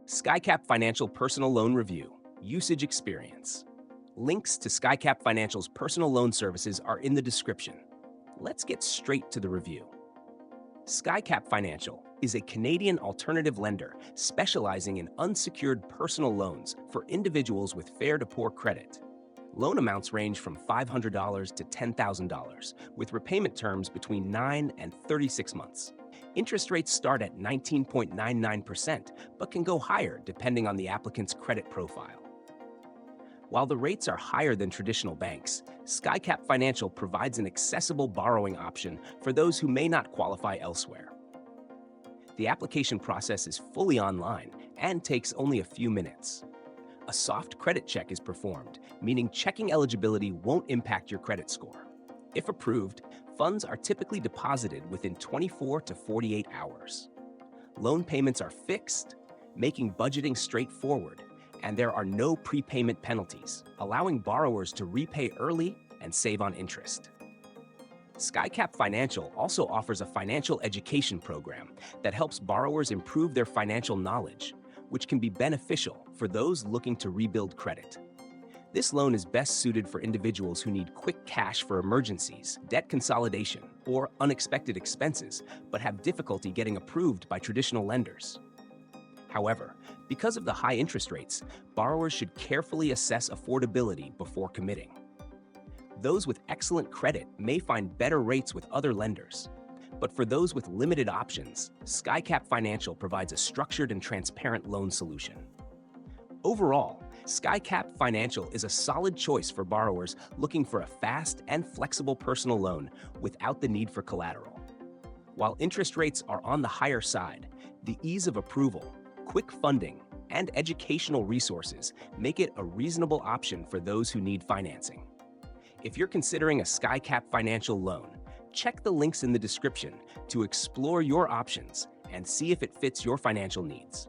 SkyCap Financial Personal Loan Review, Usage Experience. Links to SkyCap Financial's personal loan services are in the description. Let's get straight to the review. SkyCap Financial is a Canadian alternative lender specializing in unsecured personal loans for individuals with fair to poor credit. Loan amounts range from $500 to $10,000, with repayment terms between 9 and 36 months. Interest rates start at 19.99%, but can go higher depending on the applicant's credit profile. While the rates are higher than traditional banks, SkyCap Financial provides an accessible borrowing option for those who may not qualify elsewhere. The application process is fully online and takes only a few minutes. A soft credit check is performed, meaning checking eligibility won't impact your credit score. If approved, funds are typically deposited within 24 to 48 hours. Loan payments are fixed, making budgeting straightforward, and there are no prepayment penalties, allowing borrowers to repay early and save on interest. SkyCap Financial also offers a financial education program that helps borrowers improve their financial knowledge, which can be beneficial for those looking to rebuild credit. This loan is best suited for individuals who need quick cash for emergencies, debt consolidation, or unexpected expenses, but have difficulty getting approved by traditional lenders. However, because of the high interest rates, borrowers should carefully assess affordability before committing. Those with excellent credit may find better rates with other lenders. But for those with limited options, SkyCap Financial provides a structured and transparent loan solution. Overall, SkyCap Financial is a solid choice for borrowers looking for a fast and flexible personal loan without the need for collateral. While interest rates are on the higher side, the ease of approval, quick funding, and educational resources make it a reasonable option for those who need financing. If you're considering a SkyCap Financial loan, check the links in the description to explore your options and see if it fits your financial needs.